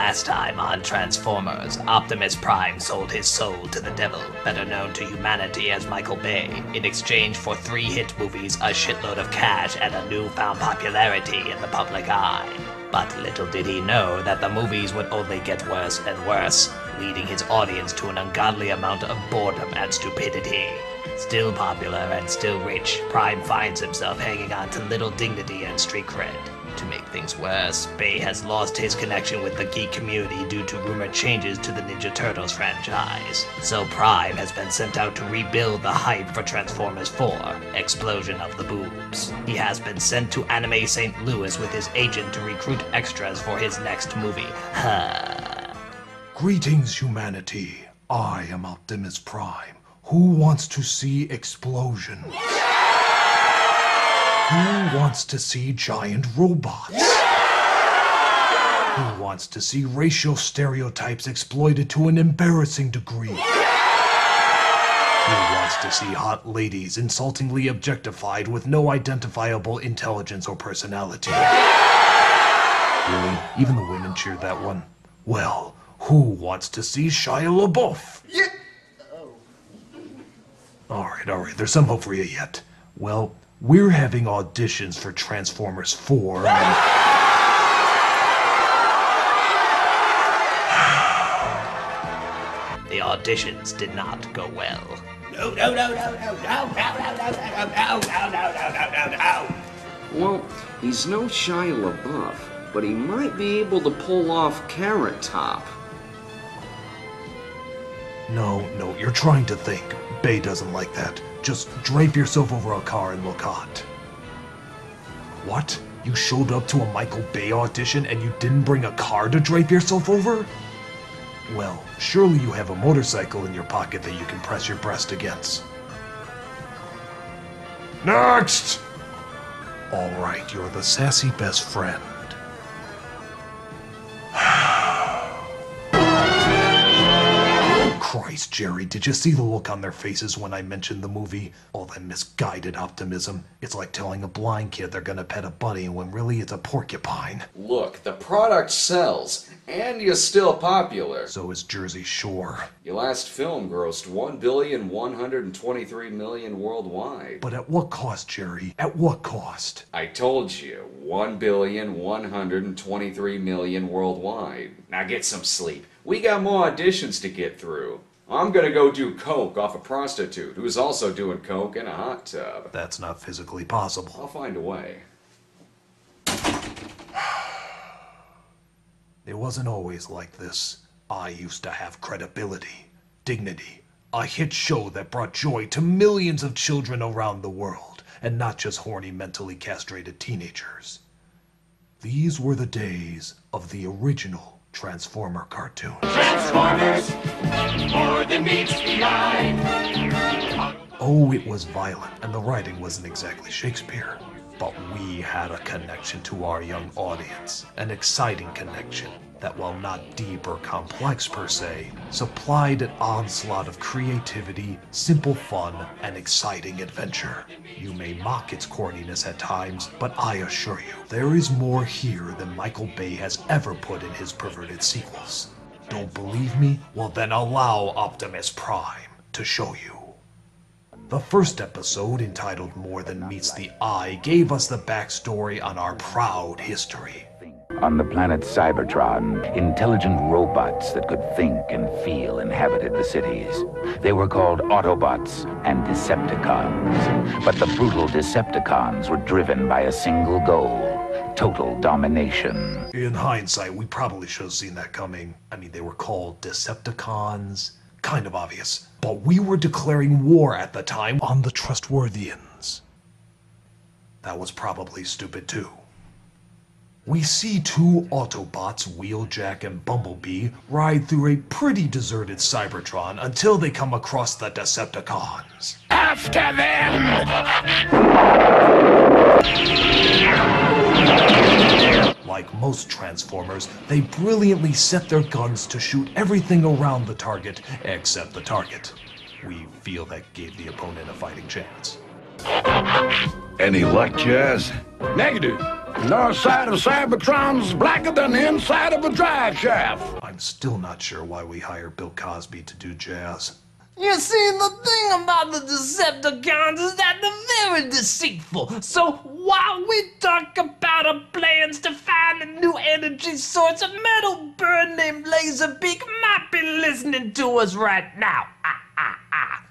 Last time on Transformers, Optimus Prime sold his soul to the devil, better known to humanity as Michael Bay, in exchange for 3 hit movies, a shitload of cash, and a newfound popularity in the public eye. But little did he know that the movies would only get worse and worse, leading his audience to an ungodly amount of boredom and stupidity. Still popular and still rich, Prime finds himself hanging on to little dignity and street cred. To make things worse, Bay has lost his connection with the geek community due to rumored changes to the Ninja Turtles franchise. So Prime has been sent out to rebuild the hype for Transformers 4, Explosion of the Boobs. He has been sent to Anime St. Louis with his agent to recruit extras for his next movie. Greetings, humanity. I am Optimus Prime. Who wants to see explosion? Who wants to see giant robots? Who wants to see racial stereotypes exploited to an embarrassing degree? Who wants to see hot ladies insultingly objectified with no identifiable intelligence or personality? Really? Even the women cheered that one? Well, who wants to see Shia LaBeouf? Yeah. Alright, there's some hope for you yet. Well, we're having auditions for Transformers 4 and... The auditions did not go well. No. Well, he's no Shia LaBeouf, but he might be able to pull off Carrot Top. No, you're trying to think. Bay doesn't like that. Just drape yourself over a car and look hot. What? You showed up to a Michael Bay audition and you didn't bring a car to drape yourself over? Well, surely you have a motorcycle in your pocket that you can press your breast against. Next! Alright, you're the sassy best friend. Christ, Jerry, did you see the look on their faces when I mentioned the movie? All that misguided optimism. It's like telling a blind kid they're gonna pet a bunny when really it's a porcupine. Look, the product sells, and you're still popular. So is Jersey Shore. Your last film grossed $1,123,000,000 worldwide. But at what cost, Jerry? At what cost? I told you, $1,123,000,000 worldwide. Now get some sleep. We got more auditions to get through. I'm gonna go do coke off a prostitute who's also doing coke in a hot tub. That's not physically possible. I'll find a way. It wasn't always like this. I used to have credibility, dignity, a hit show that brought joy to millions of children around the world, and not just horny, mentally castrated teenagers. These were the days of the original Transformer cartoon. Transformers, more than meets the eye. Oh, it was violent, and the writing wasn't exactly Shakespeare. But we had a connection to our young audience, an exciting connection that, while not deep or complex per se, supplied an onslaught of creativity, simple fun, and exciting adventure. You may mock its corniness at times, but I assure you, there is more here than Michael Bay has ever put in his perverted sequels. Don't believe me? Well then allow Optimus Prime to show you. The first episode, entitled More Than Meets the Eye, gave us the backstory on our proud history. On the planet Cybertron, intelligent robots that could think and feel inhabited the cities. They were called Autobots and Decepticons. But the brutal Decepticons were driven by a single goal: total domination. In hindsight, we probably should have seen that coming. I mean, they were called Decepticons. Kind of obvious. But we were declaring war at the time on the Trustworthians. That was probably stupid too. We see 2 Autobots, Wheeljack and Bumblebee, ride through a pretty deserted Cybertron until they come across the Decepticons. After them! Like most Transformers, they brilliantly set their guns to shoot everything around the target except the target. We feel that gave the opponent a fighting chance. Any luck, Jazz? Negative. North side of Cybertron's blacker than the inside of a drive shaft. I'm still not sure why we hired Bill Cosby to do jazz. You see, the thing about the Decepticons is that they're very deceitful. So while we talk about our plans to find a new energy source, a metal bird named Laserbeak might be listening to us right now.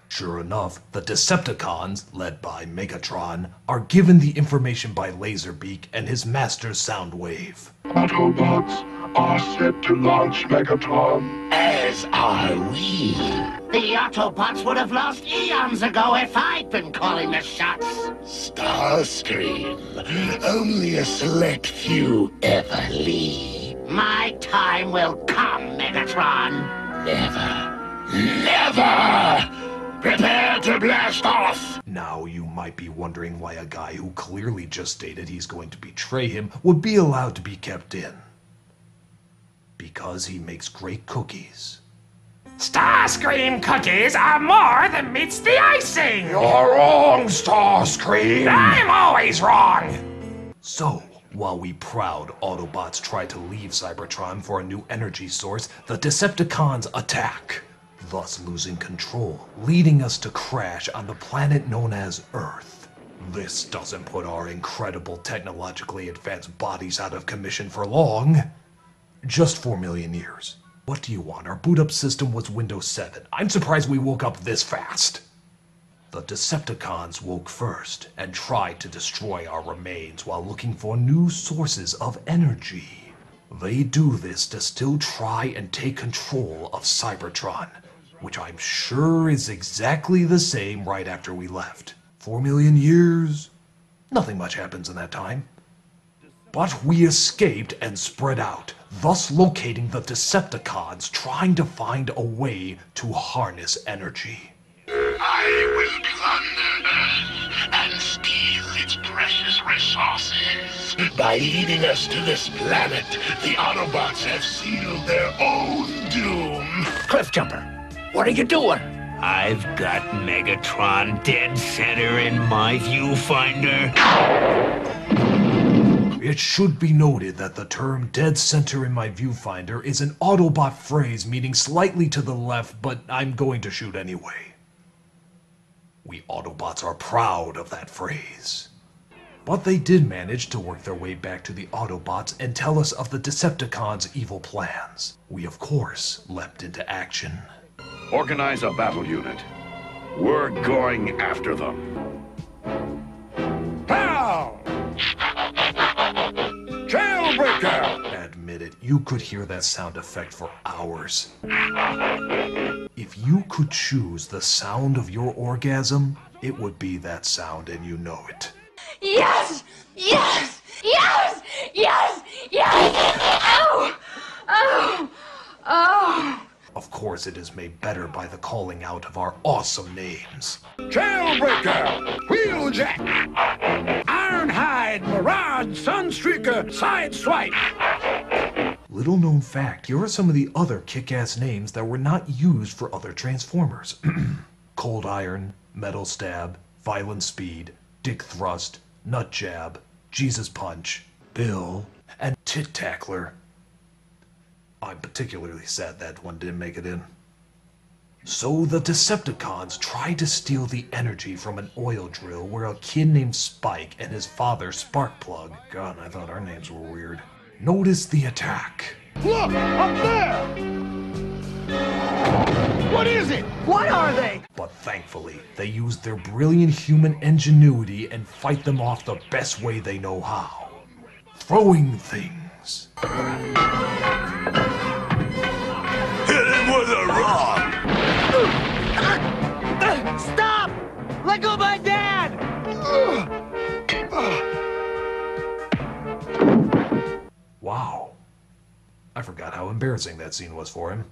Sure enough, the Decepticons, led by Megatron, are given the information by Laserbeak and his master Soundwave. Autobots are set to launch Megatron. As are we. The Autobots would have lost eons ago if I'd been calling the shots. Starscream. Only a select few ever leave. My time will come, Megatron. Never! Prepare to blast off! Now you might be wondering why a guy who clearly just stated he's going to betray him would be allowed to be kept in. Because he makes great cookies. Starscream cookies are more than meets the icing! You're wrong, Starscream! I'm always wrong! So, while we proud Autobots try to leave Cybertron for a new energy source, the Decepticons attack, thus losing control, leading us to crash on the planet known as Earth. This doesn't put our incredible technologically advanced bodies out of commission for long. Just 4 million years. What do you want? Our boot-up system was Windows 7. I'm surprised we woke up this fast. The Decepticons woke first and tried to destroy our remains while looking for new sources of energy. They do this to still try and take control of Cybertron, which I'm sure is exactly the same right after we left. 4 million years? Nothing much happens in that time. But we escaped and spread out, thus locating the Decepticons trying to find a way to harness energy. I will plunder Earth and steal its precious resources. By leading us to this planet, the Autobots have sealed their own doom. Cliffjumper, what are you doing? I've got Megatron dead center in my viewfinder. It should be noted that the term dead center in my viewfinder is an Autobot phrase meaning slightly to the left, but I'm going to shoot anyway. We Autobots are proud of that phrase. But they did manage to work their way back to the Autobots and tell us of the Decepticons' evil plans. We of course leapt into action. Organize a battle unit. We're going after them. Pow! Jailbreaker! Admit it, you could hear that sound effect for hours. If you could choose the sound of your orgasm, it would be that sound and you know it. Yes! Yes! Yes! Yes! Yes! Oh! Oh! Oh! Of course it is made better by the calling out of our awesome names. Jailbreaker! Wheeljack! Ironhide! Mirage! Sunstreaker! Sideswipe! Little known fact, here are some of the other kick-ass names that were not used for other Transformers. Cold Iron, Metal Stab, Violent Speed, Dick Thrust, Nut Jab, Jesus Punch, Bill, and Tit Tackler. I'm particularly sad that one didn't make it in. So the Decepticons tried to steal the energy from an oil drill where a kid named Spike and his father Sparkplug, God, I thought our names were weird, noticed the attack. Look! Up there! What is it? What are they? But thankfully, they used their brilliant human ingenuity and fight them off the best way they know how. Throwing things. Hit him with a rock! Stop! Let go of my dad! Wow. I forgot how embarrassing that scene was for him.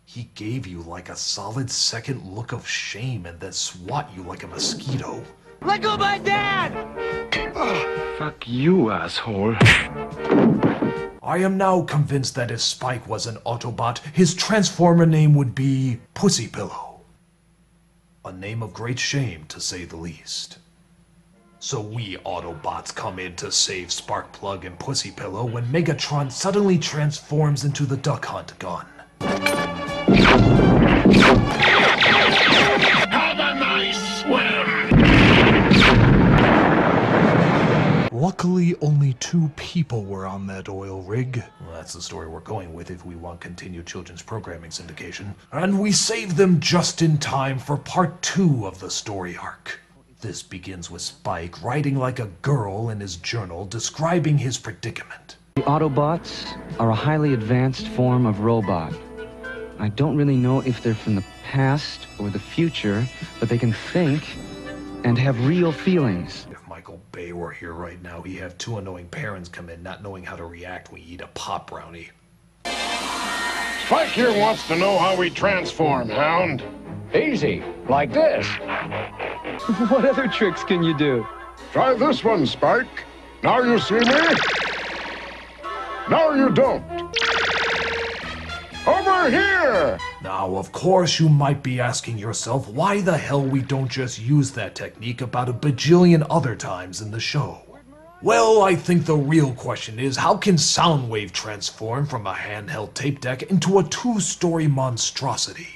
He gave you like a solid second look of shame and then swat you like a mosquito. Let go of my dad! Fuck you, asshole. I am now convinced that if Spike was an Autobot, his Transformer name would be Pussy Pillow. A name of great shame, to say the least. So we Autobots come in to save Sparkplug and Pussy Pillow when Megatron suddenly transforms into the Duck Hunt gun. Have a nice swim! Luckily, only 2 people were on that oil rig. Well, that's the story we're going with if we want continued children's programming syndication. And we saved them just in time for part 2 of the story arc. This begins with Spike writing like a girl in his journal describing his predicament. The Autobots are a highly advanced form of robot. I don't really know if they're from the past or the future, but they can think and have real feelings. If Michael Bay were here right now, he'd have 2 annoying parents come in not knowing how to react when you eat a pop brownie. Spike here wants to know how we transform, Hound. Easy, like this. What other tricks can you do? Try this one, Spike. Now you see me. Now you don't. Over here! Now, of course, you might be asking yourself why the hell we don't just use that technique about a bajillion other times in the show. Well, I think the real question is, how can Soundwave transform from a handheld tape deck into a 2-story monstrosity?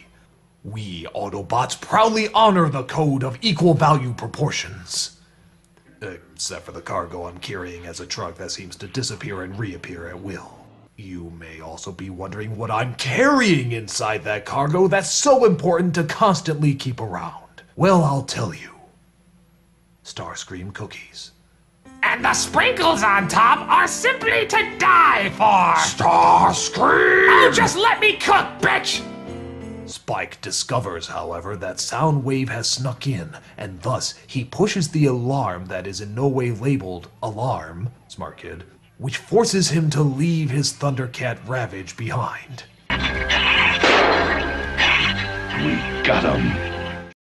We Autobots proudly honor the code of equal value proportions. Except for the cargo I'm carrying as a truck that seems to disappear and reappear at will. You may also be wondering what I'm carrying inside that cargo that's so important to constantly keep around. Well, I'll tell you. Starscream cookies. And the sprinkles on top are simply to die for! Starscream! Oh, just let me cook, bitch! Spike discovers, however, that Soundwave has snuck in, and thus he pushes the alarm that is in no way labeled alarm, smart kid, which forces him to leave his Thundercat Ravage behind. We got him.